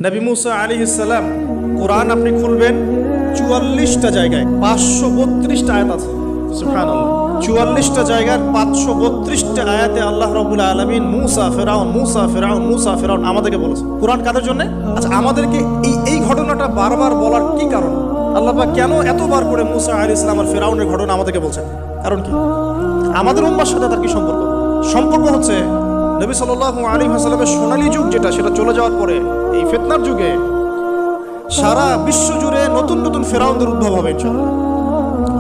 নবী মুসা আলাইহিস সালাম, কোরআন আপনি খুলবেন ৪৪টা জায়গায় ৫৩২টা আয়াত আছে। সুবহানাল্লাহ, ৪৪টা জায়গার ৫৩২টা আয়াতে আল্লাহ রাব্বুল আলামিন মুসা ফিরআউন মুসা ফিরআউন মুসা ফিরআউন আমাদেরকে বলেছে। কোরআন কাদের জন্য? আচ্ছা, আমাদেরকে এই ঘটনাটা বারবার বলার কি কারণ? আল্লাহ পাক কেন এতবার করে মুসা আলাইহিস সালাম আর ফিরআউনের ঘটনা আমাদেরকে বলছেন? কারণ কি? আমাদের উম্মার সাথে তার কি সম্পর্ক? সম্পর্ক হচ্ছে নবী সাল্লাল্লাহু আলাইহি ওয়াসাল্লামের সোনালী যুগ যেটা, সেটা চলে যাওয়ার পরে এই ফিতনার যুগে সারা বিশ্ব জুড়ে নতুন নতুন ফেরাউনদের উদ্ভব হবে ইনশাআল্লাহ।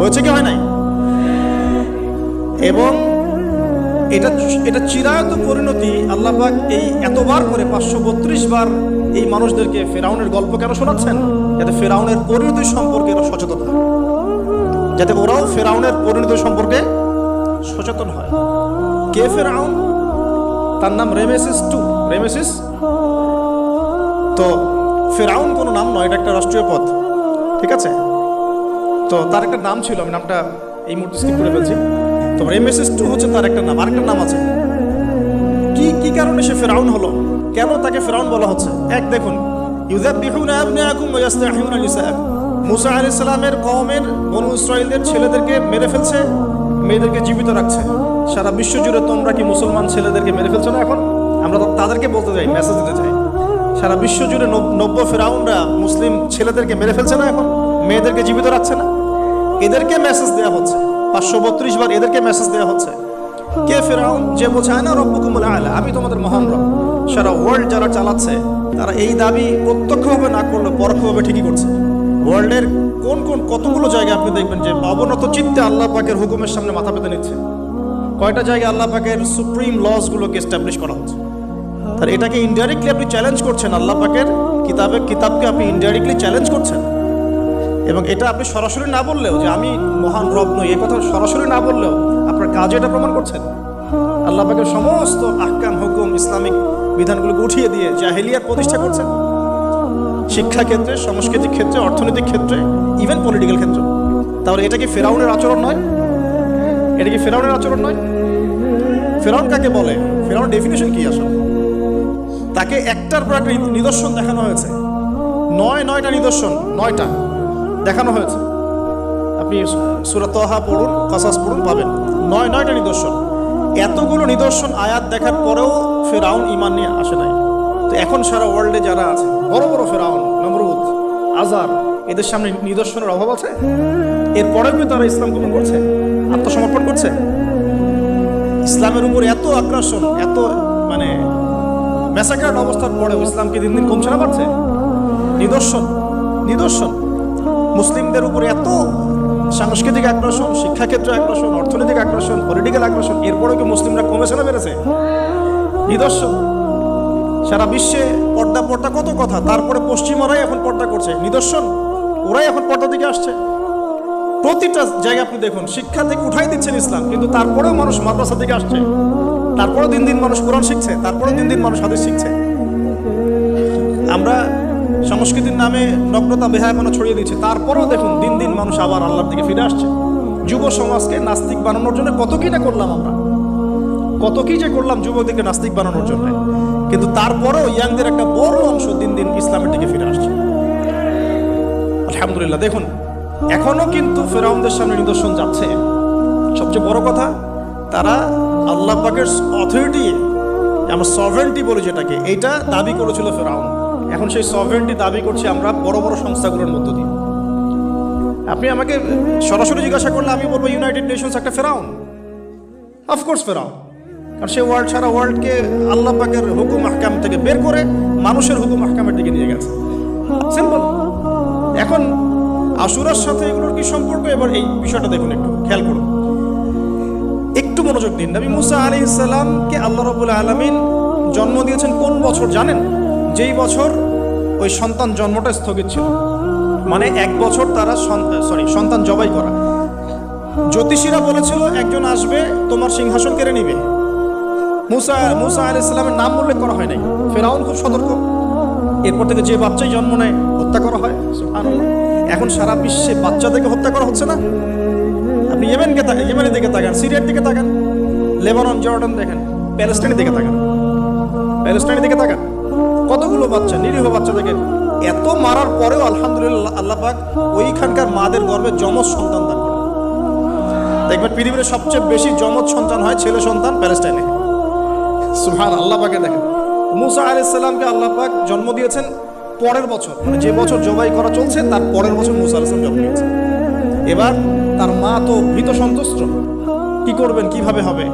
হয়েছে কি হয় নাই? এবং এটা চিরায়ত পরিণতি। আল্লাহ পাক এই এতবার করে ৫৩২ বার এই মানুষদেরকে ফেরাউনের গল্প কেন শোনাচ্ছেন? যাতে ফেরাউনের পরিণতি সম্পর্কে এরা সচেতন হয়, যাতে ওরাও ফেরাউনের পরিণতি সম্পর্কে সচেতন হয়। কে ফেরাউন? তার নাম রেমেসিস II। রেমেসিস, তো ফেরাউন কোনো নাম নয়, এটা একটা রাষ্ট্রীয় পদ, ঠিক আছে? তো তার একটা নাম ছিল, আমি নামটা এই মুহূর্তে স্কিপ করে ফেলছি। তো রেমেসিস II হচ্ছে তার একটা নাম, আরেকটা নাম আছে। কি কারণে সে ফেরাউন হলো? কেন তাকে ফেরাউন বলা হচ্ছে? এক দেখুন, ইউযাববিহুনা আবনাআকুম ওয়া ইস্তাহইউনা নিসাআকুম। মুসা আলাইহিস সালামের কওমের বনু ইসরাঈলদের ছেলেদেরকে মেরে ফেলছে, মেয়েদেরকে জীবিত রাখছে। সারা বিশ্ব জুড়ে তোমরা কি মুসলমান ছেলেদেরকে মেরে ফেলছো না? এখন আমরা তাদেরকে বলতে চাই, মেসেজ দিতে চাই, সারা বিশ্ব জুড়ে নব্য ফেরাউনরা মুসলিম ছেলেদেরকে মেরে ফেলছে না? এখন মেয়েদেরকে জীবিত রাখছে না? এদেরকে মেসেজ দেওয়া হচ্ছে ৫৩২ বার, এদেরকে মেসেজ দেওয়া হচ্ছে। কে ফেরাউন? যে বলছে আনা রব্বুকুমুল আ'লা, আমি তোমাদের মহান রব। সারা ওয়ার্ল্ড যারা চালাচ্ছে, তারা এই দাবি প্রত্যক্ষভাবে না করলে পরোক্ষভাবে ঠিকই করছে। ওয়ার্ল্ডের কোন কতগুলো জায়গায় আপনি দেখবেন যে অবনত চিত্তে আল্লাহ পাকের হুকুমের সামনে মাথা পেতে নিচ্ছে। কয়টা জায়গায় আল্লাহ পাকের সুপ্রিম লসগুলোকে এস্টাবলিশ করা হচ্ছে। তার এটাকে ইনডাইরেক্টলি আপনি চ্যালেঞ্জ করছেন, আল্লাহ পাকের কিতাবকে আপনি ইনডাইরেক্টলি চ্যালেঞ্জ করছেন। এবং এটা আপনি সরাসরি না বললেও, যে আমি মহান রব নই, এ কথা সরাসরি না বললেও আপনার কাজে এটা প্রমাণ করছেন। আল্লাহ পাকের সমস্ত আহকাম, হুকুম, ইসলামিক বিধানগুলোকে উঠিয়ে দিয়ে জাহেলিয়াত প্রতিষ্ঠা করছেন, শিক্ষা ক্ষেত্রে, সাংস্কৃতিক ক্ষেত্রে, অর্থনৈতিক ক্ষেত্রে, ইভেন পলিটিক্যাল ক্ষেত্রে। তাহলে এটা কি ফেরাউনের আচরণ নয়? এটা কি ফেরাউনের আচরণ নয়? ফেরাউন কাকে বলে? ফেরাউনের ডেফিনেশন কি আসলে? তাকে একটার পর একটা নিদর্শন দেখানো হয়েছে। নয়টা নিদর্শন, 9টা দেখানো হয়েছে। আপনি সূরা তাহা পড়ুন, কাসাস পড়ুন, পাবেন 9টা নিদর্শন। এতগুলো নিদর্শন আয়াত দেখার পরেও ফেরাউন ঈমান নিয়ে আসে নাই। তো এখন সারা ওয়ার্ল্ডে যারা আছে, বড় বড় ফেরাউন, নমরুদ, আজার, এদের সামনে নিদর্শনের অভাব আছে? এরপরেও কি তারা ইসলাম কবুল করছে, আত্মসমর্পণ করছে? ইসলামের উপর এত আগ্রাসন, এত ম্যাসাকার্ড অবস্থার পরেও ইসলামকে দিন দিন কমছে না বাড়ছে? নিদর্শন মুসলিমদের উপর এত সাংস্কৃতিক আগ্রাসন, শিক্ষাক্ষেত্রে আগ্রাসন, অর্থনৈতিক আগ্রাসন, পলিটিক্যাল আগ্রাসন, এরপরেও কি মুসলিমরা কমেছে না বেড়েছে? নিদর্শন। সারা বিশ্বে পর্দা কত কথা, তারপরে পশ্চিমারাই এখন পর্দা করছে। নিদর্শন, ওরাই এখন পর্দা দিকে আসছে। প্রতিটা জায়গায় আপনি দেখুন, শিক্ষা থেকে উঠাই দিচ্ছেন ইসলাম, কিন্তু তারপরেও মানুষ মাদ্রাসা থেকে আসছে, তারপরেও দিন দিন মানুষ কোরআন শিখছে, তারপরেও দিন দিন মানুষ হাদিস শিখছে। আমরা সংস্কৃতির নামে নগ্নতা, বেহায়াপনা ছড়িয়ে দিচ্ছি, তারপরেও দেখুন দিন দিন মানুষ আবার আল্লাহর দিকে ফিরে আসছে। যুব সমাজকে নাস্তিক বানানোর জন্য কত কি না করলাম আমরা, কত কি যে করলাম যুবকদেরকে নাস্তিক বানানোর জন্য, কিন্তু তারপরেও ইয়াংদের একটা বড় অংশ দিন দিন ইসলামের দিকে ফিরে আসছে। আলহামদুলিল্লাহ। দেখুন, এখনো কিন্তু ফেরাউনদের সামনে নিদর্শন যাচ্ছে। সবচেয়ে বড় কথা, তারা আল্লাহ পাকের অথরিটি, আমরা সভরেন্টি বলি যেটাকে, এইটা দাবি করেছিল ফেরাউন। এখন সেই সভরেন্টি দাবি করছি আমরা বড় বড় সংস্থাগুলোর মধ্য দিয়ে। আপনি আমাকে সরাসরি জিজ্ঞাসা করলে আমি বলবো ইউনাইটেড নেশনস একটা ফেরাউন, অফকোর্স ফেরাউন। কারণ সে সারা ওয়ার্ল্ডকে আল্লাহ পাকের হুকুম আহকাম থেকে বের করে মানুষের হুকুম আহকামের দিকে নিয়ে গেছে। সিম্পল। এখন আশুরার সাথে এগুলোর কি সম্পর্ক? এবার এই বিষয়টা দেখুন, একটু খেয়াল করুন, একটু মনোযোগ দিন। নবী মুসা আলাইহিস সালামকে আল্লাহ রাব্বুল আলামিন জন্ম দিয়েছেন কোন বছর জানেন? যেই বছর ওই সন্তান জন্মটা স্থগিত ছিল, মানে 1 বছর তারা সন্তান জবাই করা। জ্যোতিষীরা বলেছিল একজন আসবে তোমার সিংহাসন কেড়ে নিবে। মুসা আলাইহিস সালামের নাম উল্লেখ করা হয় নাই। ফেরাউন খুব সতর্ক, এরপর থেকে যে বাচ্চাই জন্ম নেয় হত্যা করা হয়। সুবহানাল্লাহ। এখন সারা বিশ্বে বাচ্চাদেরকে হত্যা করা হচ্ছে না? আপনি ইয়েমেনের দিকে তাকান, সিরিয়ার দিকে তাকান, লেবানন, জর্ডান দেখেন, প্যালেস্টাইনের দিকে তাকান, কতগুলো বাচ্চা, নিরীহ বাচ্চাদেরকে এত মারার পরেও আলহামদুলিল্লাহ আল্লাহ পাক ওইখানকার মাদের গর্ভে যমজ সন্তান দান করেন। দেখবেন পৃথিবীর সবচেয়ে বেশি যমজ সন্তান হয় ছেলে সন্তান প্যালেস্টাইনে। সুবহান আল্লাহ পাকে দেখেন, মুসা আলাইহিস সালামকে আল্লাহ পাক জন্ম দিয়েছেন পরের বছর, মানে যে বছর জবাই করা চলছে তার পরের বছর মুসা আলাইহিস সালাম জন্ম নিয়েছেন। এবার তার মা তো ভীত সন্তুষ্ট, কি করবেন, কিভাবে হবে,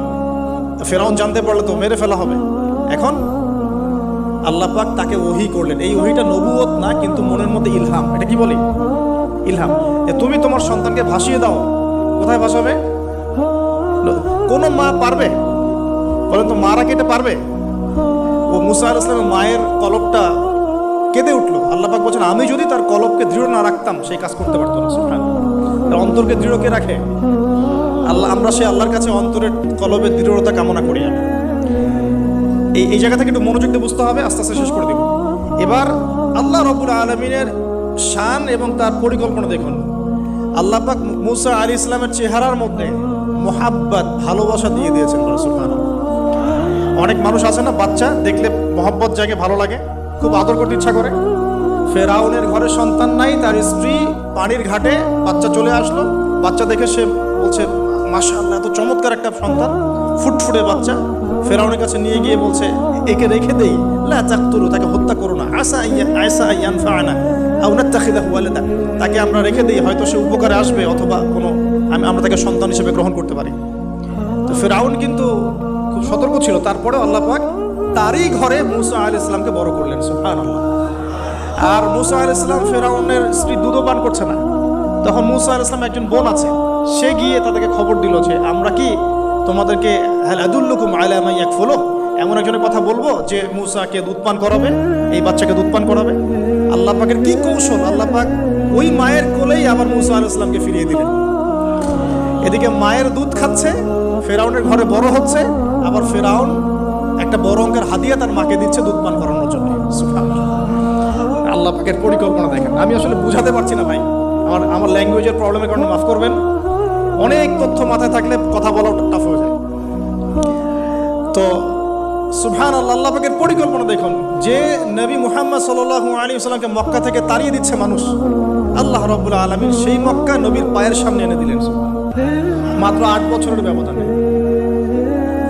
ফেরাউন জানতে পারলে তো মেরে ফেলা হবে। এখন আল্লাহ পাক তাকে ওহী করলেন। এই ওহীটা নবুয়ত না, কিন্তু মনের মধ্যে ইলহাম। এটা কি বলি? ইলহাম। তুমি তোমার সন্তানকে ভাসিয়ে দাও। কোথায় ভাসাবে? কোন মা পারবে বলেন তো? মারা কেটে পারবে? ও মুসা আলাইহিস সালামের মায়ের কলবটা কেঁদে উঠলো। আল্লাহ পাক বলছেন, আমি যদি তার কলবকে দৃঢ় না রাখতাম সেই কাজ করতে পারতো না। সুবহানাল্লাহ। তার অন্তরকে দৃঢ় কে রাখে? আল্লাহ। আমরা সেই আল্লাহর কাছে অন্তরের কলবের দৃঢ়তা কামনা করি। এই জায়গা থেকে একটু মনোযোগ দিয়ে বুঝতে হবে, আস্তে আস্তে শেষ করে দিব। এবার আল্লাহ রাব্বুল আলামিনের শান এবং তার পরিকল্পনা দেখুন। আল্লাহ পাক মুসা আলাইহিস সালামের চেহারার মধ্যে মোহাব্বত, ভালোবাসা দিয়ে দিয়েছেন। সুবহানাল্লাহ। অনেক মানুষ আছে না, বাচ্চা দেখলে মহব্বত জাগে, ভালো লাগে, খুব আদর করতে ইচ্ছা করে। ফেরাউনের ঘরে সন্তান নাই, তার স্ত্রী পানির ঘাটে, বাচ্চা চলে আসলো। বাচ্চা দেখে সে বলছে, মাশাআল্লাহ, এত চমৎকার একটা সন্তান, ফুটফুটে বাচ্চা। ফেরাউনের কাছে নিয়ে গিয়ে বলছে, একে রেখে দেই, লা তাকতুলু, তাকে হত্যা করো না, আসা ইয়ানফা'না আও নাত্তাখিযাহু ওয়ালাদা, তাকে আমরা রেখে দেই, হয়তো সে উপকারে আসবে, অথবা কোনো আমরা তাকে সন্তান হিসেবে গ্রহণ করতে পারি। তো ফেরাউন কিন্তু খুব সতর্ক ছিল। তারপরে আল্লাহ পাক তারই ঘরে মুসা আলাইহিস সালামকে বড় করলেন। সুবহানাল্লাহ। আর মুসা আলাইহিস সালাম ফেরাউনের স্ত্রী দুধও পান করছে না। তখন মুসা আলাইহিস সালামের একজন বোন আছে, সে গিয়ে তাদেরকে খবর দিল যে, আমরা কি তোমাদেরকে হাল আদুল্লুকুম আলা মান ইয়াকফুলু, এমন একজনের কথা বলবো যে মুসাকে দুধ পান করাবে, এই বাচ্চাকে দুধ পান করাবে। আল্লাহ পাকের কি কৌশল! আল্লাহ পাক ওই মায়ের কোলেই আবার মুসা আলাইহিস সালামকে ফিরিয়ে দিলেন। এদিকে মায়ের দুধ খাচ্ছে, ফেরাউনের ঘরে বড় হচ্ছে, আবার ফেরাউন একটা বড় অঙ্কের হাদিয়া তার মাকে দিচ্ছে দুধ পান করানোর জন্য। সুবহানাল্লাহ। আল্লাহ পাকের পরিকল্পনা দেখেন। আমি আসলে বুঝাতে পারছি না ভাই, আমার ল্যাঙ্গুয়েজের প্রবলেমের কারণে মাফ করবেন। অনেক তথ্য মাথায় থাকলে কথা বলা টাফ হয়ে যায়। তো সুবহানাল্লাহ, আল্লাহ পাকের পরিকল্পনা দেখুন। যে নবী মুহাম্মদ সাল্লাল্লাহু আলাইহি ওয়াসাল্লামকে মক্কা থেকে তাড়িয়ে দিচ্ছে মানুষ, আল্লাহ রাব্বুল আলামিন সেই মক্কা নবীর পায়ের সামনে এনে দিলেন। মাত্র 8 বছরের ব্যবধানে।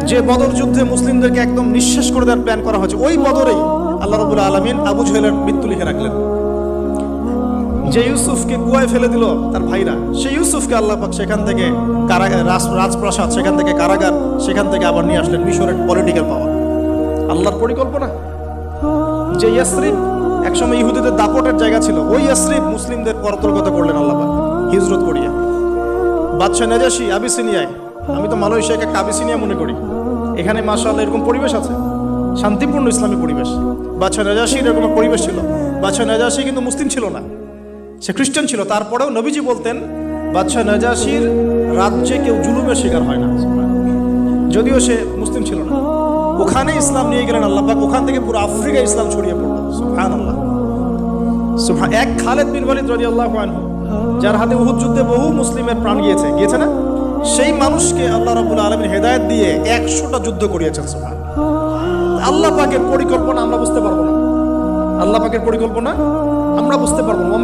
যে বদর যুদ্ধে মুসলিমদেরকে একদম নিঃশেষ করে দেওয়ার প্ল্যান করা হয়েছে, ওই বদরেই আল্লাহ রাব্বুল আলামিন আবু জাহেলের মৃত্যু লিখে রাখলেন। যে ইউসুফকে কুয়ায় ফেলে দিল তার ভাইরা, সেই ইউসুফকে আল্লাহ পাক সেখান থেকে কারাগার, রাজপ্রাসাদ, সেখান থেকে কারাগার, সেখান থেকে আবার নিয়ে আসলেন মিশরের পলিটিক্যাল পাওয়ার। আল্লাহর পরিকল্পনা। যে ইয়াসরিব একসময় ইহুদিদের দাপটের জায়গা ছিল, ওই ইয়াসরিব মুসলিমদের পরতলগত করলেন আল্লাহ পাক হিজরত করিয়া। বাদশা নাজাশী আবিসিনিয়ায়, আমি তো মালয়েশিয়াকে একটা আবিসিনিয়া মনে করি, এখানে মাশাআল্লাহ এরকম পরিবেশ আছে, শান্তিপূর্ণ ইসলামী পরিবেশ। বাদশা নাজাশীর এরকম পরিবেশ ছিল। বাদশা নাজাশী কিন্তু মুসলিম ছিল না, সে খ্রিস্টান ছিল। তারপরেও নবীজি বলতেন, বাদশা নাজাশীর রাজ্যে কেউ জুলুমের শিকার হয় না, যদিও সে মুসলিম ছিল না। ওখানে ইসলাম নিয়ে গেলেন আল্লাহ পাক, ওখান থেকে পুরো আফ্রিকা ইসলাম ছড়িয়ে পড়ল। সুবহানাল্লাহ। এক খালেদ বিন ওয়ালিদ রাদিয়াল্লাহু আনহু, যার হাতে উহুদ যুদ্ধে বহু মুসলিমের প্রাণ গিয়েছে না, সেই মানুষকে আল্লাহ রাব্বুল আলামিন হেদায়েত দিয়ে 100টা যুদ্ধ করিয়েছেন। সুবহানাল্লাহ। আল্লাহ পাকের পরিকল্পনা আমরা বুঝতে পারবো না, আল্লাহ পাকের পরিকল্পনা আমরা বুঝতে পারবো না। ওয়া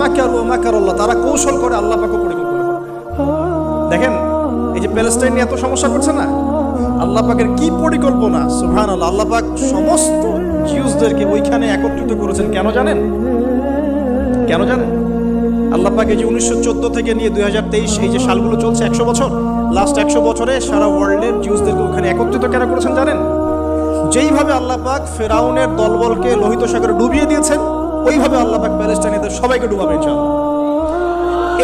মাকারুল্লাহ, তারা কৌশল করে, আল্লাহ পাকও পরিকল্পনা করে। দেখেন, এই যে প্যালেস্টাইন নিয়ে এত সমস্যা করছে না, আল্লাহ পাকের কি পরিকল্পনা! সুবহানাল্লাহ। আল্লাহ পাক সমস্ত জিউসদেরকে ওইখানে একত্রিত করেছেন। কেন জানেন? কেন জানেন? আল্লাহ পাক এই যে 1914 থেকে নিয়ে 2023 এই যে সালগুলো চলছে, 100 বছর, লাস্ট 100 বছরে সারা ওয়ার্ল্ডের জিউসদেরকে ওখানে একত্রিত কেন করেছেন জানেন? যেইভাবে আল্লাহ পাক ফেরাউনের দলবলকে লোহিত সাগরে ডুবিয়ে দিয়েছেন, ওইভাবে আল্লাহ পাক প্যালেস্টাইনিদের সবাইকে ডুবাবে ইনশাআল্লাহ।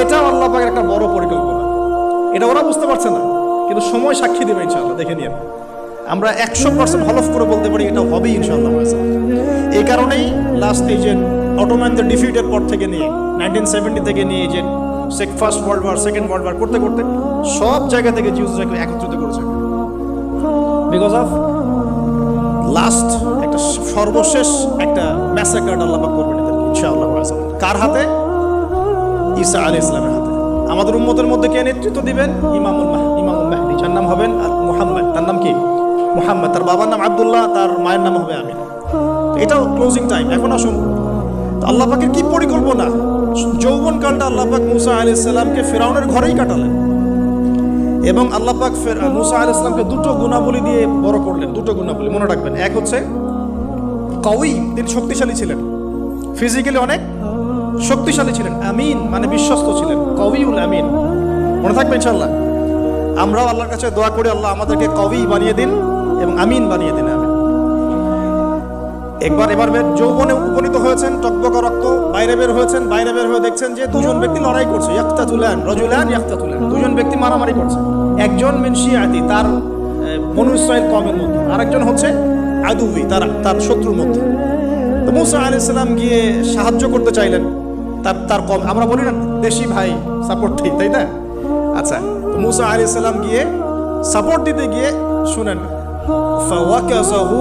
এটাও আল্লাহ পাকের একটা বড় পরিকল্পনা। এটা ওরা বুঝতে পারছে না, কিন্তু সময় সাক্ষী দেবে ইনশাআল্লাহ। দেখে নিন, আমরা 100% হলফ করে বলতে পারি এটা হবেই ইনশাআল্লাহ। এই কারণেই লাস্ট এই যে অটোম্যানদের ডিফিটের পর থেকে নিয়ে 1970 থেকে নিয়ে যে first world war, second world war করতে করতে সব জায়গা থেকে জিউসদেরকে একত্রিত করেছে, বিকজ অফ লাস্ট একটা সর্বশেষ একটা ম্যাসাকার আল্লাহ পাক করবেন ইনশাআল্লাহ। কার হাতে? ঈসা আলাইহিস সালামের হাতে। আমাদের উম্মতের মধ্যে কে নেতৃত্ব দিবেন? ইমামুল মাহদি, যার নাম হবেন মুহাম্মদ। তার নাম কি? মুহাম্মদ। তার বাবার নাম আব্দুল্লাহ, তার মায়ের নাম হবে আমিনা। এটাও ক্লোজিং টাইম। এখন আসুন আল্লাহ পাকের কি পরিকল্পনা। যৌবনকালটা আল্লাহ পাক মুসা আলাইহিস সালামকে ফিরআউনের ঘরেই কাটালেন এবং আল্লাহ পাক মুসা আলাইহিস সালামকে দুটো গুণাবলী দিয়ে বড় করলেন। দুটো গুণাবলী মনে রাখবেন। এক হচ্ছে কওয়ী, তিনি শক্তিশালী ছিলেন, ফিজিক্যালি অনেক শক্তিশালী ছিলেন। আমিন মানে বিশ্বস্ত ছিলেন, কওয়ীউল আমিন। মনে থাকবে ইনশাআল্লাহ। আমরাও আল্লাহর কাছে দোয়া করি আল্লাহ আমাদেরকে কওয়ী বানিয়ে দিন এবং আমিন বানিয়ে দিন। আমিন। এবার যৌবনে উপনীত হয়েছেন, টকবকা রক্ত, বাইরে বের হয়েছেন। বাইরে বের হয়ে দেখছেন যে দুজন ব্যক্তি লড়াই করছে, ইয়াক্তাতুলান রাজুলান ইয়াক্তাতুলান, দুজন ব্যক্তি মারামারি করছে। একজন মিন শিয়াতি, তার বনু ইসরাইল কওমের মধ্যে, আরেকজন হচ্ছে আদুউই, তার শত্রুর মধ্যে। তো মুসা আলাইহিস সালাম গিয়ে সাহায্য করতে চাইলেন তার কম। আমরা বলি না দেশি ভাই সাপোর্ট, ঠিক তাই না? আচ্ছা, তো মুসা আলাইহিস সালাম গিয়ে সাপোর্ট দিতে গিয়ে শুনেন, ফাওয়াকাযাহু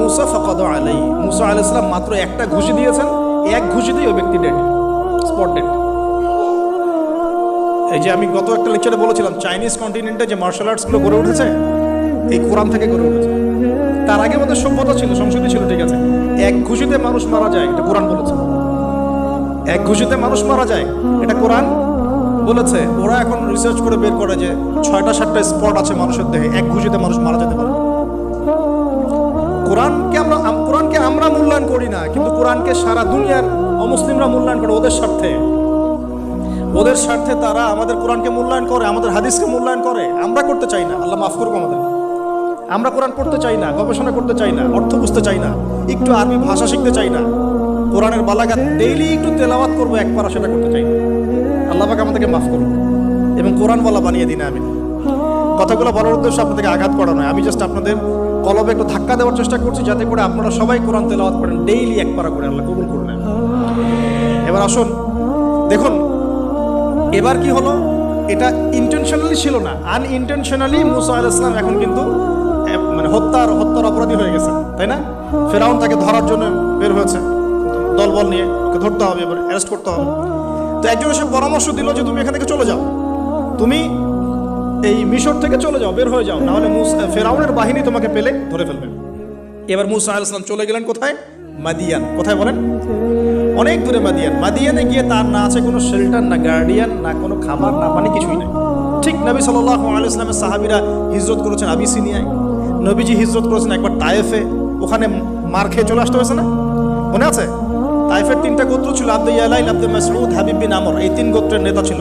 মুসা ফাকাদা আলাইহি, মুসা আলাইহিস সালাম মাত্র একটা ঘুষি দিয়েছেন, এক ঘুষিতেই ওই ব্যক্তি ডেড, স্পট ডেড। এই যে আমি গত একটা লেকচারে বলেছিলাম চাইনিজ কন্টিনেন্টে যে মার্শাল আর্টসগুলো গড়ে উঠেছে এই কোরআন থেকে গড়ে উঠেছে। তার আগে আমাদের সভ্যতা ছিল, সংস্কৃতি ছিল, ঠিক আছে। এক ঘুষিতে মানুষ মারা যায়, এটা কোরআন বলেছে। এক ঘুষিতে মানুষ মারা যায়, এটা কোরআন বলেছে। ওরা এখন রিসার্চ করে বের করে যে 6টা-7টা স্পট আছে মানুষের দেহে, এক ঘুষিতে মানুষ মারা যেতে পারে। কোরআনকে আমরা মূল্যায়ন করি না, কিন্তু কোরআনকে সারা দুনিয়ার অমুসলিমরা মূল্যায়ন করে ওদের স্বার্থে তারা আমাদের কোরআনকে মূল্যায়ন করে, আমাদের হাদিসকে মূল্যায়ন করে। আমরা করতে চাই না, আল্লাহ মাফ করুক আমাদের। আমরা কোরআন পড়তে চাই না, গবেষণা করতে চাই না, অর্থ বুঝতে চাই না, একটু আরবি ভাষা শিখতে চাই না, কোরআনের বালাগাত ডেইলি একটু তেলাওয়াত করবো একবার, সেটা করতে চাই না। আল্লাহ পাক আমাদেরকে মাফ করুন এবং কোরআন বলা বানিয়ে দিন। আমি কথাগুলো বলার উদ্দেশ্য আপনাদেরকে আঘাত করা নয়, আমি জাস্ট আপনাদের কলবে একটু ধাক্কা দেওয়ার চেষ্টা করছি যাতে করে আপনারা সবাই কোরআন তেলাওয়াত করেন ডেইলি এক পারা করে। আল্লাহ কবুল করুন। এবার আসুন দেখুন এবার কি হলো। এটা ইন্টেনশনালি ছিল না, আনইনটেনশনালি মুসা আলাইহিস সালাম এখন কিন্তু মানে হত্যার অপরাধী হয়ে গেছে, তাই না? ফেরাউন তাকে ধরার জন্য বের হয়েছে দলবল নিয়ে, ওকে ধরতে হবে, এবার অ্যারেস্ট করতে হবে। তো একজন এসে পরামর্শ দিল যে তুমি এখান থেকে চলে যাও, তুমি এই মিশর থেকে চলে যাও, বের হয়ে যাও, নাহলে ফেরাউনের বাহিনী তোমাকে পেলে ধরে ফেলবে। এবার মুসা আলাইহিস সালাম চলে গেলেন কোথায়? মাদিয়ান। কোথায় বলেন? অনেক দূরে মাদিয়ান। মাদিয়ানে গিয়ে তার না আছে কোনো শেল্টার, না গার্ডিয়ান, না কোনো খাবার, না পানি, কিছুই নেই। ঠিক নবী সাল্লাল্লাহু আলাইহি ওয়াসাল্লামের সাহাবীরা হিজরত করেছেন আবিসিনিয়ায়, নবীজি হিজরত করেছেন একবার তায়েফে, ওখানে মার খেয়ে চলে আসতে হয়েছে না, মনে আছে? তায়েফের 3টা গোত্র ছিল, আব্দে ইয়ালাইল, আব্দে মাসউদ, হাবিব বিন আমর, এই 3 গোত্রের নেতা ছিল।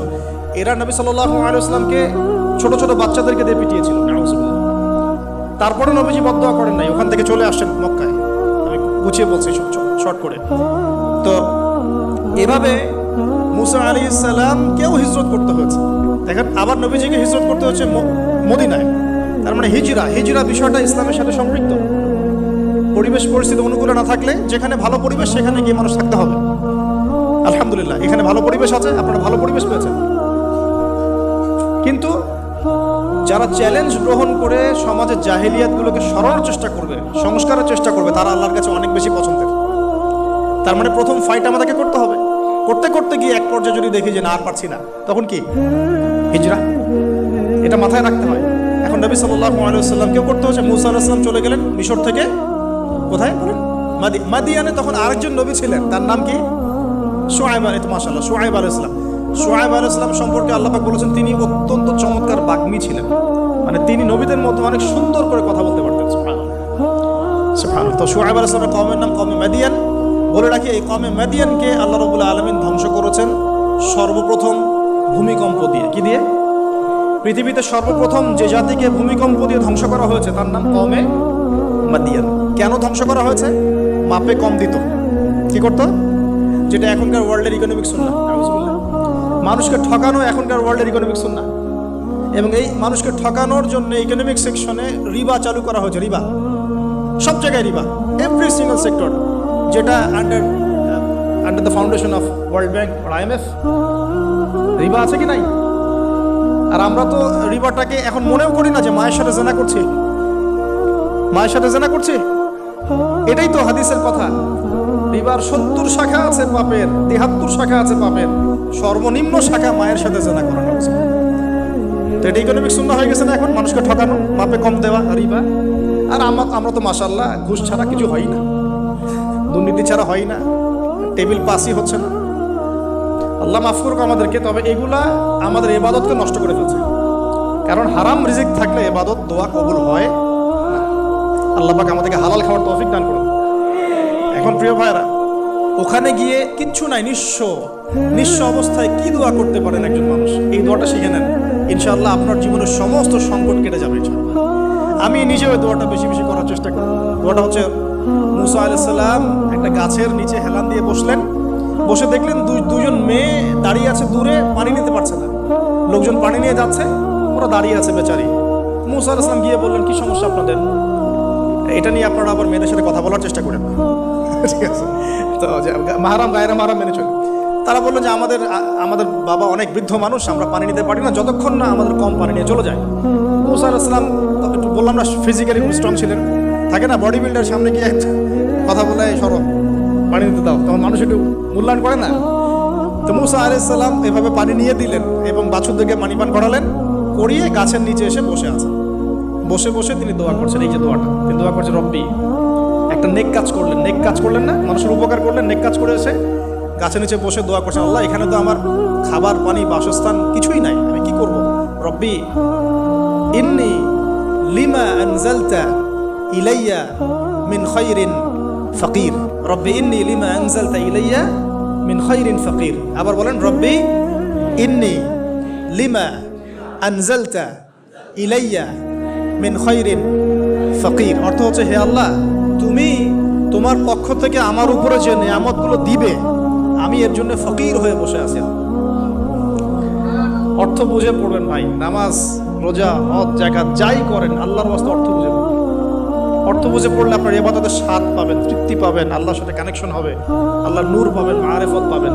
এরা নবী সাল্লাল্লাহু আলাইহি ওয়াসাল্লামকে ছোট ছোট বাচ্চাদেরকে দিয়ে পিটিয়েছিল, নাউযুবিল্লাহ। তারপরে নবীজি বদদোয়া করেন নাই, ওখান থেকে চলে আসছেন মক্কায়। আমি গুছিয়ে বলছি শর্ট করে। তো এভাবে মুসা আলাইহিস সালামকেও হিজরত করতে হয়েছে। দেখেন আবার নবীজিকে হিজরত করতে হচ্ছে মদিনায়। তার মানে হিজরা বিষয়টা ইসলামের সাথে সম্পৃক্ত। পরিবেশ পরিস্থিতি অনুকূলে না থাকলে, যেখানে ভালো পরিবেশ সেখানে গিয়ে মানুষ থাকতে হবে। আলহামদুলিল্লাহ এখানে ভালো পরিবেশ আছে, আপনারা ভালো পরিবেশ পেয়েছেন। কিন্তু যারা চ্যালেঞ্জ গ্রহণ করে সমাজের জাহেলিয়াতগুলোকে সরানোর চেষ্টা করবে, সংস্কারের চেষ্টা করবে, তারা আল্লাহর কাছে অনেক বেশি পছন্দের। তার মানে প্রথম ফাইট আমাদেরকে করতে হবে। করতে করতে গিয়ে এক পর্যায়ে যদি দেখি যে না আর পারছি না, তখন কি? হিজরা। এটা মাথায় রাখতে হয়। এখন নবী সাল্লাল্লাহু আলাইহি ওয়াসাল্লামকেও করতে হচ্ছে। মুসা আলাইহিস সালাম চলে গেলেন মিশর থেকে কোথায় বলেন? মাদিয়ানে। তখন আরেকজন নবী ছিলেন, তার নাম কি? শুআয়ব। মাশাআল্লাহ, শুআয়ব আলাইহিস সালাম। শুআয়ব আলাইহিস সালাম সম্পর্কে আল্লাহ পাক বলেছেন তিনি অত্যন্ত চমৎকার বাগ্মী ছিলেন। মানে তিনি নবীদের মধ্যে অনেক সুন্দর করে কথা বলতে পারতেন। সুবহানাল্লাহ, সুবহানাল্লাহ। তো শুআয়ব আলাইহিস সালামের কওমের নাম কওমে মাদিয়ান। বলে রাখি এই কওমে মাদিয়ানকে আল্লাহ রাব্বুল আলামিন ধ্বংস করেছেন সর্বপ্রথম ভূমিকম্প দিয়ে। কি দিয়ে? পৃথিবীতে সর্বপ্রথম যে জাতিকে ভূমিকম্প দিয়ে ধ্বংস করা হয়েছে তার নাম কওমে মাদিয়ান। কেন ধ্বংস করা হয়েছে? মাপে কম দিত। কি করতো? যেটা এখনকার ওয়ার্ল্ডের ইকোনমিক সুন্নাহ। নাউযুবিল্লাহ। মানুষকে ঠকানো এখনকার ওয়ার্ল্ডের ইকোনমিক সুন্নাহ। এবং এই মানুষকে ঠকানোর জন্য ইকোনমিক সেকশনে রিবা চালু করা হয়েছে। রিবা, সব জায়গায় রিবা, এভরি সিঙ্গল সেক্টর, যেটা under the foundation of world bank আর IMF। রিবা আছে কি নাই? আর আমরা তো রিবাটাকে এখন মনেও করি না যে মায়ের সাথে জেনা করছি, মায়ের সাথে জেনা করছি। এটাই তো হাদিসের কথা। রিবার 70 শাখা আছে পাপের, 73 শাখা আছে পাপের, সর্বনিম্ন শাখা মায়ের সাথে জেনা করানো। তো এটা ইকোনমিক সুন্নাহ হয়ে গেছে না এখন, মানুষকে ঠকানো, মাপে কম দেওয়া, রিবা। আর আমরা তো মাশাআল্লাহ ঘুষ ছাড়া কিছু হয় না। দুর্নীতি ছাড়া হয় না, টেবিল পাসই হচ্ছে না। আল্লাহ মাফ করুক আমাদেরকে। তবে এগুলা আমাদের ইবাদতকে নষ্ট করে ফেলছে, কারণ হারাম রিজিক থাকলে ইবাদত দোয়া কবুল হয় না। আল্লাহ পাক আমাদেরকে হালাল খাওয়ার তৌফিক দান করুন। এখন প্রিয় ভাইরা, ওখানে গিয়ে কিচ্ছু নাই, নিঃস্ব অবস্থায় কি দোয়া করতে পারেন একজন মানুষ, এই দোয়াটা শিখে নেন, ইনশাআল্লাহ আপনার জীবনের সমস্ত সংকট কেটে যাবে ইনশাআল্লাহ। আমি নিজেও এই দোয়াটা বেশি বেশি করার চেষ্টা করি। দোয়াটা হচ্ছে, মুসা আলাইহিস সালাম একটা গাছের নিচে হেলান দিয়ে বসলেন, বসে দেখলেন দুজন মেয়ে দাঁড়িয়ে আছে দূরে, পানি নিতে পারছে না, লোকজন পানি নিয়ে যাচ্ছে, ওরা দাঁড়িয়ে আছে বেচারি। মুসা আলাইহিস সালাম গিয়ে বললেন, কি সমস্যা আপনাদের? এটা নিয়ে আপনারা আবার মেয়েদের সাথে কথা বলার চেষ্টা করেন, ঠিক আছে? তো মাহারাম গায়রা মাহারাম মেনে চলে। তারা বললো যে আমাদের বাবা অনেক বৃদ্ধ মানুষ, আমরা পানি নিতে পারি না যতক্ষণ না আমাদের কম পানি নিয়ে চলে যায়। মুসা আলাইহিস সালাম একটু বললাম না, ফিজিক্যালি খুব স্ট্রং ছিলেন, থাকে না বডি বিল্ডার, সামনে গিয়ে কথা বলে সরব পানি নিতে দাও, তখন মানুষ একটু মূল্যায়ন করে না। তো মুসা আলাইহিস সালাম এভাবে পানি নিয়ে দিলেন এবং বাছুরদেরকে পানি পান করালেন, করিয়ে গাছের নিচে এসে বসে আছেন। বসে বসে তিনি দোয়া করছেন, এই যে দোয়াটা তিনি দোয়া করছেন, রব্বি, একটা নেক কাজ করলেন না, মানুষের উপকার করলেন, নেক কাজ করে এসে গাছের নিচে বসে দোয়া করছেন, আল্লাহ এখানে তো আমার খাবার পানি বাসস্থান কিছুই নাই, আমি কি করব? রব্বি ইন্নী লিমা আনজালতা ইলাইয়া মিন খায়রিন ফাকির, রব্বি ইন্নী লিমা আনজালতা ইলাইয়া মিন খায়রিন ফাকির। আবার বলেন, রব্বি ইন্নী লিমা আনজালতা ইলাইয়া মিন খায়রিন ফাকির। অর্থ হচ্ছে, হে আল্লাহ, তুমি তোমার পক্ষ থেকে আমার উপরে যে নিয়ামতগুলো দিবে, আমি এর জন্য ফকির হয়ে বসে আছি। অর্থ বুঝে পড়বেন ভাই, নামাজ রোজা হজ যাকাত যাই করেন আল্লাহর ওয়াস্তে অর্থ বুঝে পড়বেন। অর্থ বুঝে পড়লে আপনার ইবাদতের স্বাদ পাবেন, তৃপ্তি পাবেন, আল্লাহর সাথে কানেকশন হবে, আল্লাহর নূর পাবেন, মারিফত পাবেন,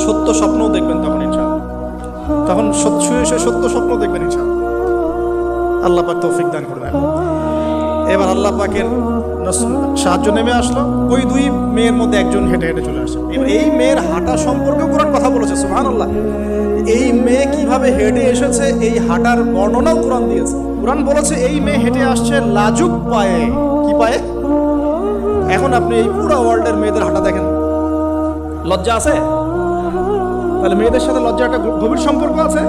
সত্য স্বপ্নও দেখবেন তখন ইনশাআল্লাহ। তখন সত্য স্বপ্ন দেখবেন ইনশাআল্লাহ। আল্লাহ পাক তৌফিক দান করবেন। এবার আল্লাহ পাকের সাহায্য নেমে আসলো, ওই দুই মেয়ের মধ্যে একজন হেঁটে হেঁটে চলে আসে। এবার এই মেয়ের হাঁটা সম্পর্কেও কোরআন কথা বলেছে, সুবহানাল্লাহ। এই মেয়ে কিভাবে হেঁটে এসেছে এই হাঁটার বর্ণনাও কোরআন দিয়েছে। কোরআন বলেছে এই মেয়ে হেঁটে আসছে লাজুক পায়ে। কি পায়ে? এখন আপনি এই পুরো ওয়ার্ল্ডের মেয়েদের হাঁটা দেখেন, লজ্জা আছে? তাহলে মেয়েদের সাথে লজ্জার একটা গভীর সম্পর্ক আছে।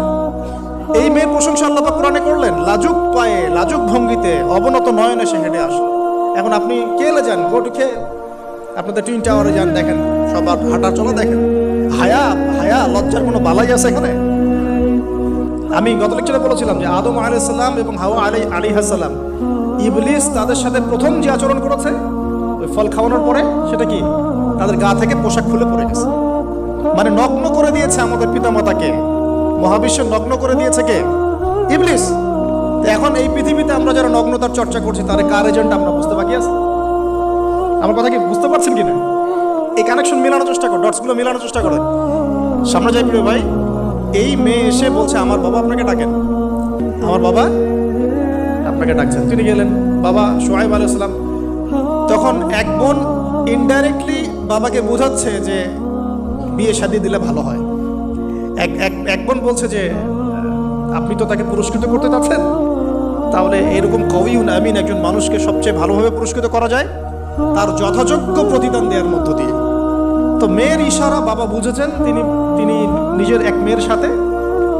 এই মেয়ের প্রশংসা আল্লাহ পাক কোরআনে করলেন, লাজুক পায়ে, লাজুক ভঙ্গিতে, অবনত নয়নে সে হেঁটে আসে। এখন আপনি কেলে যান, গোটুকে আপনাদের টুইন টাওয়ারে যান, দেখেন সবার হাঁটা চলা দেখেন। হায়া লজ্জার কোনো বালাই আছে এখানে? আমি গত লেকচারে বলেছিলাম যে আদম আলাইহিস সালাম এবং হাওয়া আলাইহিস সালাম, ইবলিস তাদের সাথে প্রথম যে আচরণ করেছে ওই ফল খাওয়ানোর পরে, সেটা কি? তাদের গা থেকে পোশাক খুলে পড়ে গেছে, মানে নগ্ন করে দিয়েছে আমাদের পিতামাতাকে, মহাবিশ্ব নগ্ন করে দিয়েছে কে? ইবলিস। এখন এই পৃথিবীতে আমরা যারা নগ্নতার চর্চা করছি, তার কার এজেন্ট আমরা বুঝতে বাকি আছে? আমার কথা কি বুঝতে পারছেন কিনা? এই কানেকশন মেলানোর চেষ্টা করো, ডটসগুলো মেলানোর চেষ্টা করো। সামনে যাই প্রিয় ভাই, এই মেয়ে এসে বলছে, আমার বাবা আপনাকে ডাকেন, আমার বাবা আপনাকে ডাকছেন। তিনি গেলেন, বাবা শুআয়ব আলাইহিস সালাম। তখন এক বোন ইনডাইরেক্টলি বাবাকে বোঝাচ্ছে যে বিয়ে শাদী দিলে ভালো হয়। এক বোন বলছে যে আপনি তো তাকে পুরস্কৃত করতে চাচ্ছেন, তাহলে এরকম কওয়িউন আমিন একজন মানুষকে সবচেয়ে ভালোভাবে পুরস্কৃত করা যায় তার যথাযোগ্য প্রতিদান দেওয়ার মধ্য দিয়ে। তো মেয়ের ইশারা বাবা বুঝেছেন, তিনি নিজের এক মেয়ের সাথে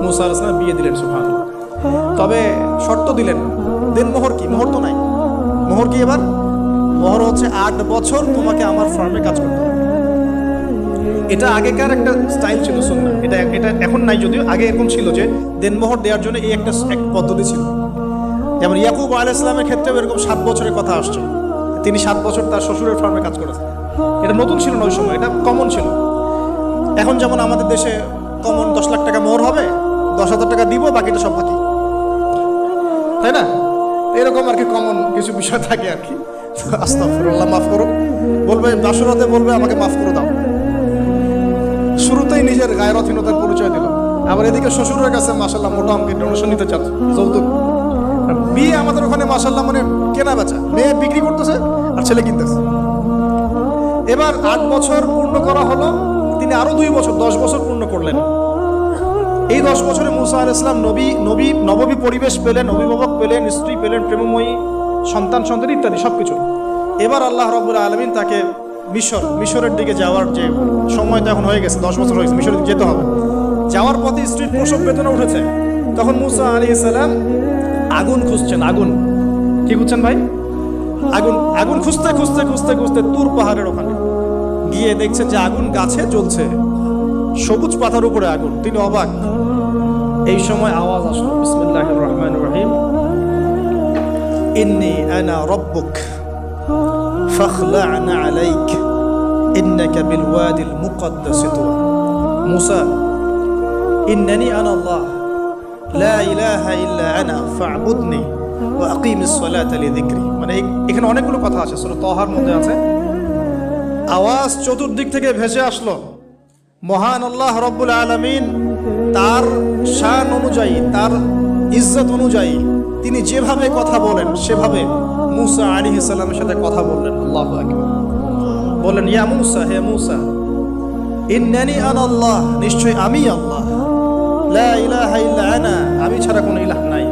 মুসা আলাইহিস সালাম বিয়ে দিলেন, সুবহানাল্লাহ। তবে শর্ত দিলেন, দেনমোহর কি? মোহর তো নাই। মোহর কি? এবার মোহর হচ্ছে 8 বছর তোমাকে আমার ফার্মে কাজ করতে হবে। এটা আগেকার একটা স্টাইল ছিল, সুন্নাহ। এটা এখন নাই, যদিও আগে এরকম ছিল যে দেনমোহর দেওয়ার জন্য এই একটা পদ্ধতি ছিল। যেমন ইয়াকুব আলাইহিস সালামের ক্ষেত্রেও এরকম 7 বছরের কথা আসছে, তিনি 7 বছর তার শ্বশুরের ফার্মে কাজ করেছেন। এটা নতুন ছিল না ওই সময়, এটা কমন ছিল। এখন যেমন আমাদের দেশে কমন 10 লাখ টাকা মোহর হবে, 10,000 টাকা দিব, বাকিটা সব বাকি, তাই না? এরকম আর কি কমন কিছু বিষয় থাকে আর কি। আস্তাগফিরুল্লাহ, মাফ করুন। বলবে বাসরাতে, বলবে আমাকে মাফ করে দাও। শুরুতেই নিজের গায়রতহীনতার পরিচয় দিল। আবার এদিকে শ্বশুরের কাছে মাশাআল্লাহ মোটা অঙ্কের ডোনেশন নিতে চাচ্ছে, যৌতুক। বিয়ে আমাদের ওখানে মাশাআল্লাহ মানে কেনা বেচা, মেয়ে বিক্রি করতেছে আর ছেলে কিনতেছে। এবার 8 বছর পূর্ণ করা হলো, তিনি আরো 2 বছর 10 বছর পূর্ণ করলেন। এই 10 বছরে মুসা আলাইহিস সালাম নববী পরিবেশ পেলেন, অভিভাবক পেলেন, স্ত্রী পেলেন, প্রেমময়ী সন্তান ইত্যাদি সবকিছু। এবার আল্লাহ রাব্বুল আলামিন তাকে মিশরের দিকে যাওয়ার যে সময় তো এখন হয়ে গেছে, 10 বছর হয়েছে, মিশরে যেতে হবে। যাওয়ার পথে স্ত্রীর প্রসব বেদনা উঠেছে। তখন মুসা আলাইহিস সালাম আগুন খুঁজছেন। আগুন কি খুঁজছেন ভাই? আগুন খুঁজতে খুঁজতে খুঁজতে খুঁজতে তুর পাহাড়ের ওখানে গিয়ে দেখছেন যে আগুন গাছে জ্বলছে, সবুজ পাতার উপরে আগুন। তিনি অবাক। এই সময় আওয়াজ আসলো, বিসমিল্লাহির রহমানির রহিম, ইন্নী আনা রাব্বুক ফাখলা'না আলাইক ইন্নাকা বিল ওয়াদিল মুকদ্দাস তুয়া। মুসা, ইন্নানি আনা আল্লাহ লা ইলাহা ইল্লা আনা ফা'বুদনি ওয়া আকিমিস সালাতা লিযিকরি। মানে এখানে অনেকগুলো কথা আছে, সূরা তাহার মধ্যে আছে। আওয়াজ চতুর্দিক থেকে ভেসে আসলো। মহান আল্লাহ রব্বুল আলামিন তার শান অনুযায়ী, তার ইজ্জত অনুযায়ী তিনি যেভাবে কথা বলেন সেভাবে মুসা আলাইহিস সালামের সাথে কথা বললেন। আল্লাহু আকবার। বললেন, ইয়া মুসা, হে মুসা, ইন্নানি আনা আল্লাহ, নিশ্চয় আমি আল্লাহ, লা ইলাহা ইল্লা আনা, আমি ছাড়া কোনো ইলাহ নাই,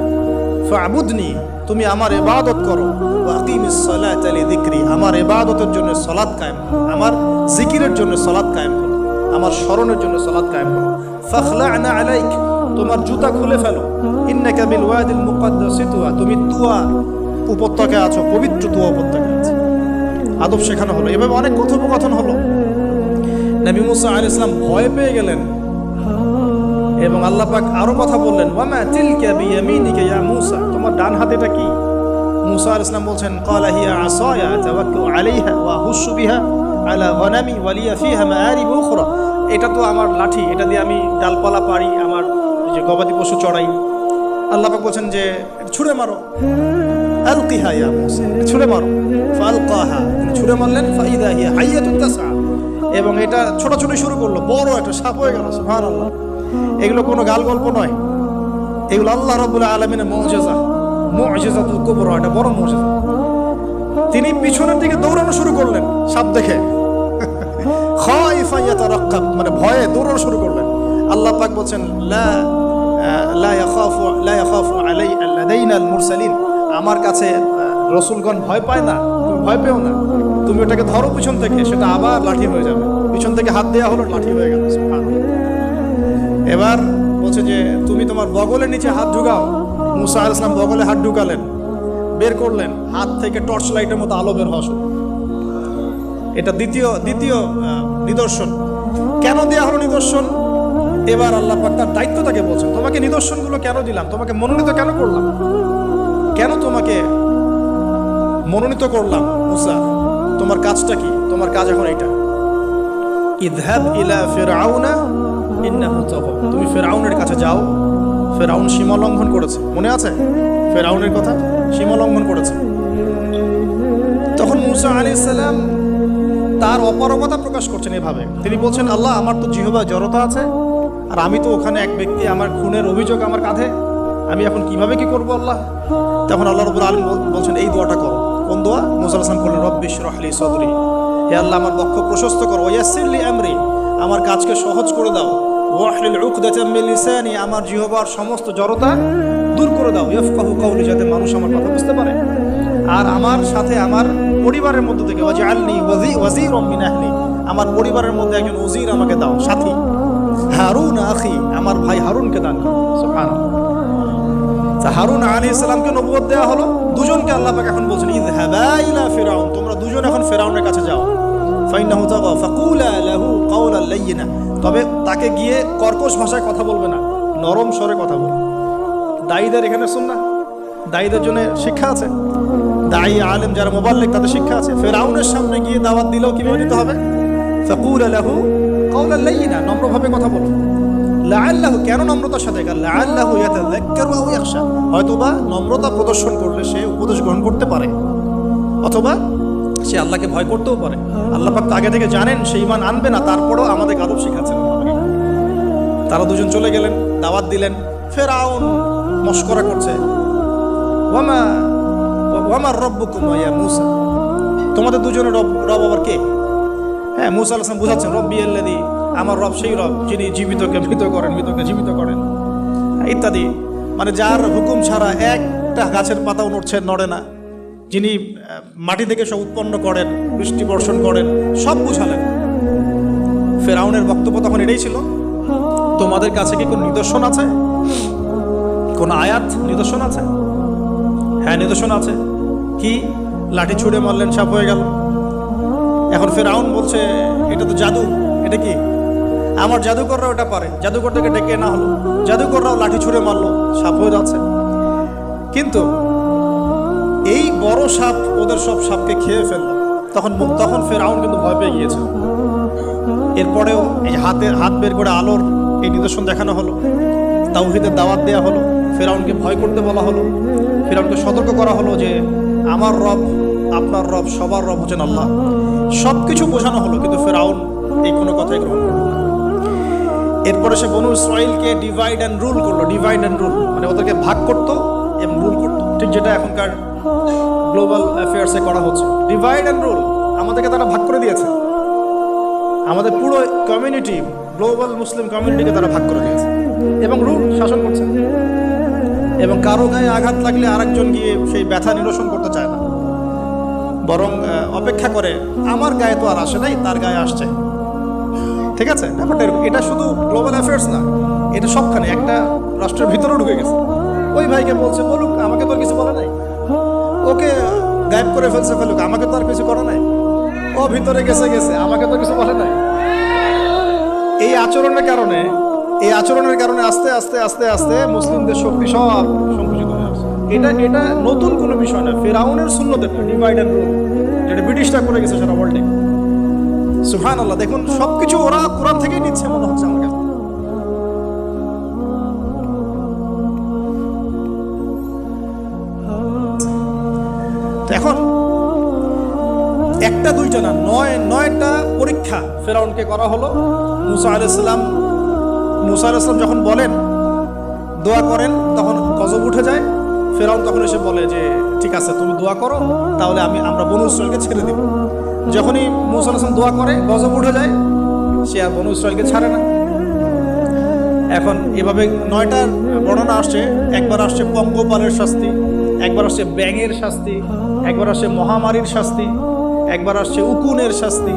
ফা'বুদনি, তুমি আমার ইবাদত করো, ওয়া আকিমিস সালাতা লিযিকরি, আমার ইবাদতের জন্য সালাত কায়েম করো, আমার জিকিরের জন্য সালাত কায়েম করো, আমার স্মরণের জন্য সালাত কায়েম করো। ফাখলা'না আলাইক, তোমার জুতা খুলে ফেলো, ইন্নাকা বিল ওয়াদিল মুকদ্দাস তুয়া, তুমি তুয়া উপত্যকায় আছো, পবিত্র তুয়া উপত্যকায় আছো। আদব শেখানো হলো। এভাবে অনেক কথোপকথন হলো। নবী মুসা আলাইহিস সালাম ভয় পেয়ে গেলেন এবং আল্লাহ পাক আরো কথা বললেন, ওয়ামা তিলকা বিয়ামিনিকা ইয়া মুসা, তোমার ডান হাতেটা কি? মুসা আলাইহিস সালাম বলছেন, ক্বালা হিয়া আসায়া তাওয়াক্কালু আলাইহা ওয়া আহুশু বিহা আলা গনামি ওয়া লিয়া ফিহা মাআরিব উখরা, এটা তো আমার লাঠি, এটা দিয়ে আমি ডালপালা পারি, আমার যে গবাদি পশু চড়াই। আল্লাহ পাক বলছেন যে ছুঁড়ে মারো, আলকিহা ইয়া মুসা, ছুঁড়ে মারো। ফালকাহা, ছুঁড়ে মারলেন, ফাইদা হিয়া হাইয়াতুন তাসআ, এবং এটা ছোটাছুটি শুরু করলো, বড় একটা সাপ হয়ে গেল। সুবহানাল্লাহ। এগুলো কোনো গাল গল্প নয়, এগুলো আল্লাহ রাব্বুল আলামিনের মুজিজা, মুজিজাতুল কুবরা, এটা বড় মুজিজা। তিনি পিছনের দিকে দৌড়ানো শুরু করলেন সাপ দেখে, খাইফা ইয়াতারাক্কাব, মানে ভয়ে দৌড়ানো শুরু করলেন। আল্লাহ পাক বলছেন, লা ইয়াখাফু লাদাইনাল মুরসালিন, আমার কাছে রাসূলগণ ভয় পায় না, তুমি ভয় পেও না, তুমি ওটাকে ধরো পিছন থেকে, সেটা আবার লাঠি হয়ে যাবে। পিছন থেকে হাত দেওয়া হলো, লাঠি হয়ে গেল। সুবহানাল্লাহ। এবার বলছে যে তুমি তোমার বগলের নিচে হাত ঢুকাও। মুসা আলাইহিস সালাম বগলে হাত ঢুকালেন, বের করলেন, হাত থেকে টর্চ লাইটের মতো আলো বের হওয়া শুরু। এটা দ্বিতীয় নিদর্শন। কেন দেয়া হলো নিদর্শন? এবার আল্লাহ পাক তার দায়িত্ব তাকে বলছেন, তোমাকে নিদর্শনগুলো কেন দিলাম, তোমাকে মনোনীত কেন করলাম, কেন তোমাকে মনোনীত করলাম? মুসা, তোমার কাজটা কি? তোমার কাজ এখন এটা, ইযহাব ইলা ফিরআউনা ইন্নাহু তাগা, তুমি ফিরআউনের কাছে যাও। ফিরআউন সীমা লঙ্ঘন করেছে, মনে আছে ফিরআউনের কথা? সীমা লঙ্ঘন করেছে। তখন মুসা আলাইহিস সালাম তার অপারগতা প্রকাশ করছেন এভাবে। তিনি বলছেন, আল্লাহ, আমার তো জিহ্বায় জড়তা আছে, আর আমি তো ওখানে এক ব্যক্তি, আমার খুনের অভিযোগ আমার কাঁধে, আমি এখন কিভাবে কি করবো আল্লাহ? তখন আল্লাহ রাব্বুল আলামিন বলছেন, এই দোয়াটা করো। কোন দোয়া? মুসা আলাইহিস সালাম বললেন, রব্বি ইশরাহ লি সাদরি, হে আল্লাহ, আমার বক্ষ প্রশস্ত করো, ওয়াসসির লি আমরি, আমার কাজকে সহজ করে দাও, ওয়াহলিল উকদাতাম মিন লিসানি, আমার জিহ্বার সমস্ত জড়তা দূর করে দাও, ইয়াফকাহু কাওলি, যাতে মানুষ আমার কথা বুঝতে পারে। আর আমার সাথে আমার পরিবারের মধ্যে থেকে ওয়াজআলনি ওয়াজিরাম মিন আহলি, আমার পরিবারের মধ্যে একজন ওজির আমাকে দাও, সাথী। হারুন আখি, আমার ভাই হারুনকে দান করো। সুবহানাল্লাহ। হারুন আলাইহিস সালামকে নবুয়ত দেওয়া হলো। দুজনকে আল্লাহ পাক এখন বলছেন, ইযহাবা ইলা ফিরআউন, তোমরা দুজন এখন ফিরআউনের কাছে যাও। ফাইন্নাহু তাগা ফাকুলা লাহু কাওলান লাইয়িনা, তবে তাকে গিয়ে কর্কশ ভাষায় কথা বলবে না, নরম স্বরে কথা বলবে। দায়ীদের এখানে সুন্নাহ, দায়ীদের জন্য শিক্ষা আছে। দায়ী আলেম যারা মুবাল্লিগ, তাদের শিক্ষা আছে। ফিরআউনের সামনে গিয়ে দাওয়াত দিলেও কিভাবে দিতে হবে? ফাকুলা লাহু কাওলান লাইয়িনা, নম্রভাবে কথা বলো। লাআল্লাহু, কেন নম্রতার সাথে? লাআল্লাহু ইয়াতাযাক্কারু আও ইয়াখশা, হয়তোবা নম্রতা প্রদর্শন করলে সে উপদেশ গ্রহণ করতে পারে, অথবা সে আল্লাহকে ভয় করতেও পারে। আল্লাহ পাক আগে থেকে জানেন সে ঈমান আনবে না, তারপরেও আমাদের আদব শিখাচ্ছেন। তারা দুজন চলে গেলেন, দাওয়াত দিলেন। ফিরআউন মশকরা করছে, ওয়ামা রব্বুকুম ইয়া মুসা, তোমাদের দুজনের রব আবার কে? হ্যাঁ, মুসা আলাইহিস সালাম বুঝাচ্ছেন, রব্বি আল্লাযী, আমার রব সেই রব যিনি জীবিতকে মৃত করেন, মৃতকে জীবিত করেন, ইত্যাদি। মানে যার হুকুম ছাড়া একটা গাছের পাতাও নড়ে না, যিনি মাটি থেকে সব উৎপন্ন করেন, বৃষ্টি বর্ষণ করেন, সব বুঝালেন। ফেরাউনের বক্তব্য তখন এটাই ছিল, তোমাদের কাছে কি কোনো নিদর্শন আছে, কোন আয়াত নিদর্শন আছে? হ্যাঁ, নিদর্শন আছে। কি? লাঠি ছুঁড়ে মারলেন, সাপ হয়ে গেল। এখন ফেরাউন বলছে এটা তো জাদু, এটা কি? আমার জাদুকররাও এটা পারে, জাদুকরটাকে ডেকে না হলো, জাদুকররাও লাঠি ছুঁড়ে মারলো, সাপ হয়ে যাচ্ছে। কিন্তু এই বড় সাপ ওদের সব সাপকে খেয়ে ফেলল। তখন ফেরাউন কিন্তু ভয় পেয়ে গিয়েছে। এরপরেও এই হাত বের করে আলোর এই নিদর্শন দেখানো হলো, তাওহীদের দাওয়াত দেওয়া হলো, ফেরাউনকে ভয় করতে বলা হলো, ফেরাউনকে সতর্ক করা হলো যে আমার রব, আপনার রব, সবার রব হচ্ছেন আল্লাহ। সব কিছু বোঝানো হলো, কিন্তু ফেরাউন এই কোনো কথাই গ্রহণ করল না। এরপরে সে বনু ইসরাইলকে ডিভাইড অ্যান্ড রুল করলো। ডিভাইড অ্যান্ড রুল মানে ওদেরকে ভাগ করতো এবং রুল করতো, ঠিক যেটা এখনকার গ্লোবাল অ্যাফেয়ার্সে করা হচ্ছে। ডিভাইড অ্যান্ড রুল, আমাদেরকে তারা ভাগ করে দিয়েছে। আমাদের পুরো কমিউনিটি, গ্লোবাল মুসলিম কমিউনিটিকে তারা ভাগ করে দিয়েছে এবং রুল শাসন করছে। এবং কারো গায়ে আঘাত লাগলে আরেকজন গিয়ে সেই ব্যথা নিরসন করতে চায় না, বরং অপেক্ষা করে আমার গায়ে তো আর আসে নাই, তার গায়ে আসছে। ঠিক আছে, ব্যাপারটা এটা শুধু গ্লোবাল অ্যাফেয়ার্স না, এটা সবখানে একটা রাষ্ট্রের ভিতরেও ঢুকে গেছে। ওই ভাইকে বলছে বলুক, আমাকে তো আর কিছু বলে নাই, ওকে গায়েব করে ফেলছে ফেলুক, আমাকে তো আর কিছু করে নাই, ও ভিতরে গেছে, আমাকে তো কিছু বলে নাই। এই আচরণের কারণে আস্তে আস্তে আস্তে আস্তে মুসলিমদের শক্তি সব সংকুচিত হয়ে আসছে। এটা নতুন কোনো বিষয় না, ফেরাউনের সুন্নতের ডিভাইড অ্যান্ড রুল, যেটা ব্রিটিশরা করে গেছে সারা ওয়ার্ল্ডে। সুবহানাল্লাহ, দেখুন সবকিছু ওরা কোরআন থেকেই নিচ্ছে মনে হচ্ছে আমার কাছে। এখন একটা দুইটা না, নয়টা পরীক্ষা ফেরাউনকে করা হলো। মুসা আলাইহিস সালাম যখন বলেন, দোয়া করেন, তখন গজব উঠে যায়। ফেরাউন তখন এসে বলে যে ঠিক আছে, তুমি দোয়া করো, তাহলে আমরা বনু ইসরাইলকে ছেড়ে দিব। যখনই মুসা আলাইহিস সালাম দোয়া করে, গজব উঠে যায়, সে আর বনু ইসরাইলকে ছাড়ে না। এখন এভাবে 9টা বর্ণনা আসছে। একবার আসছে পঙ্গপালের শাস্তি, একবার আসছে ব্যাঙের শাস্তি, একবার আসছে মহামারীর শাস্তি, একবার আসছে উকুনের শাস্তি,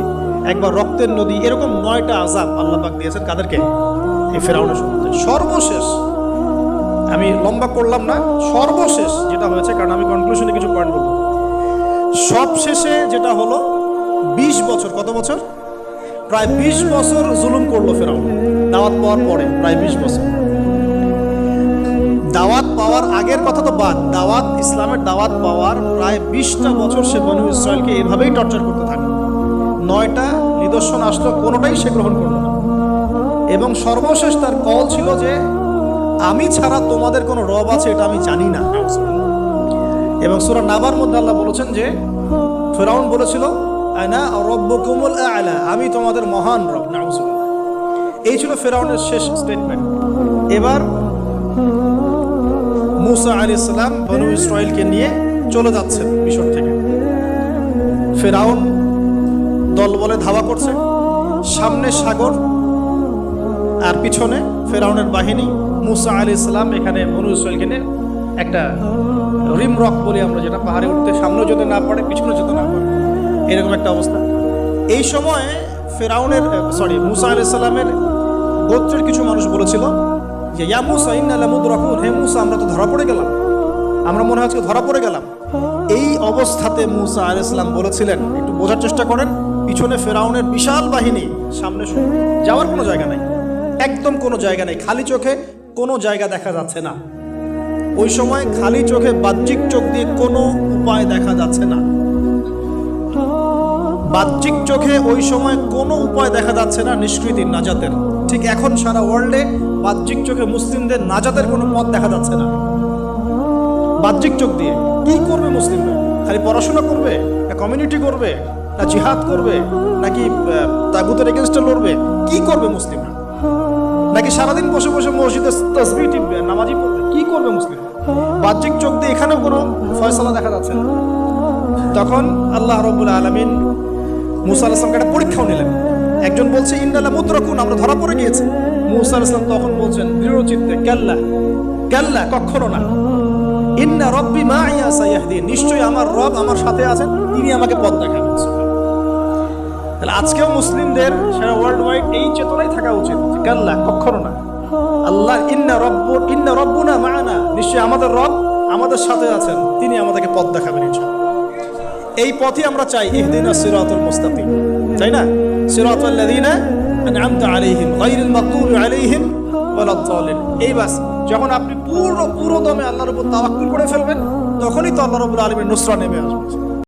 একবার রক্তের নদী। এরকম 9টা আযাব আল্লাহ পাক দিয়েছেন কাদেরকে? এই ফেরাউনের সম্বন্ধে। সর্বশেষ, আমি লম্বা করলাম না, সর্বশেষ যেটা হয়েছে, কারণ আমি কনক্লুশনে কিছু পয়েন্ট বলবো। সবশেষে যেটা হলো 20 বছর, কত বছর? প্রায় 20 বছর জুলুম করলো ফেরাউন দাওয়াত পাওয়ার পরে। প্রায় 20 বছর। দাওয়াত পাওয়ার আগের কথা তো বাদ, ইসলামের দাওয়াত পাওয়ার প্রায় 20টা বছর সে বনু ইসরাইলকে এভাবেই টর্চার করতে থাকে। 9টা নিদর্শন আসলো, কোনোটাই সে গ্রহণ করলো না। এবং সর্বশেষ তার কল ছিল যে আমি ছাড়া তোমাদের কোনো রব আছে এটা আমি জানি না। এবং সূরা নাবার মধ্যে আল্লাহ বলেছেন যে ফেরাউন বলেছিল আনা রব্বুকুমুল আ'লা, আমি তোমাদের মহান রব। নাউযুবিল্লাহ। এই ছিল ফেরাউনের শেষ স্টেটমেন্ট। এবার মুসা আলাইহিস সালাম বনু ইসরাইলকে নিয়ে চলে যাচ্ছেন মিশর থেকে। ফেরাউন দলবলে ধাওয়া করছে, সামনে সাগর আর পিছনে ফেরাউনের বাহিনী। মুসা আলাইহিস সালাম এখানে বনু ইসরাইলকে নিয়ে একটা রিম রক বলি আমরা, যেটা পাহাড়ে উঠতে সামনে যেতে না পারে, পিছনে যেতে না পারে, এরকম একটা অবস্থা। এই সময় মুসা আলাইহিস সালামের গোত্রের কিছু মানুষ বলেছিল যে ইয়া মুসা ইন্না লামুদরাকুন, হে মুসা আমরা তো ধরা পড়ে গেলাম, আমরা মনে হচ্ছে ধরা পড়ে গেলাম। এই অবস্থাতে মুসা আলাইহিস সালাম বলেছিলেন, একটু বোঝার চেষ্টা করেন, পিছনে ফেরাউনের বিশাল বাহিনী, সামনে যাওয়ার কোনো জায়গা নাই, একদম কোনো জায়গা নেই, খালি চোখে কোনো জায়গা দেখা যাচ্ছে না। ওই সময় খালি চোখে, বাহ্যিক চোখ দিয়ে কোনো উপায় দেখা যাচ্ছে না। বাহ্যিক চোখে ওই সময় কোনো উপায় দেখা যাচ্ছে না নিষ্কৃতির, নাজাতের। ঠিক এখন সারা ওয়ার্ল্ডে বাহ্যিক চোখে মুসলিমদের নাজাতের কোনো পথ দেখা যাচ্ছে না। বাহ্যিক চোখ দিয়ে কি করবে মুসলিমরা? খালি পড়াশোনা করবে, না কমিউনিটি করবে, না জিহাদ করবে, নাকি তাগুতের এগেনস্টে লড়বে? কি করবে মুসলিমরা? নাকি সারাদিন বসে বসে মসজিদে তাসবিহ টিপবে, নামাজি পড়বে? কি করবে মুসলিম? বাহ্যিক চোখ দিয়ে এখানেও কোনো ফয়সালা দেখা যাচ্ছে না। তখন আল্লাহ রাব্বুল আলামিন মুসা আলাইহিস সালামকে একটা পরীক্ষাও নিলেন। একজন বলছে ইন্না লামুদরাকুন, আমরা ধরা পড়ে গিয়েছি। মুসা আলাইহিস সালাম তখন বলছেন দৃঢ় চিত্তে, কাল্লা কাল্লা, কখনো না, ইন্না ইন্না রব্বি মাইয়া সাইয়াহদিন, নিশ্চয়ই আমার রব আমার সাথে আছেন, তিনি আমাকে পথ দেখাবেন। তাহলে আজকেও মুসলিমদের সারা ওয়ার্ল্ড ওয়াইড এই চেতনাই থাকা উচিত, কাল্লা, কখনো না। আল্লাহ ইন্না রব্বুনা মা'ানা, নিশ্চয়ই আমাদের রব আমাদের সাথে আছেন, তিনি আমাদেরকে পথ দেখাবেন ইনশাআল্লাহ। এই পথই আমরা চাই, ইহদিনাস সিরাতাল মুস্তাকিম, তাই না? সিরাতাল লাযিনা আন'আমতা আলাইহিম গায়রিল মাগদুবি আলাইহিম ওয়ালাদ দাল্লিন। এই বাস, যখন আপনি পুরো দমে আল্লাহর উপর তাওয়াক্কুল করে ফেলবেন, তখনই তো আল্লাহ রাব্বুল আলামিন নুসরা নেমে আসবে।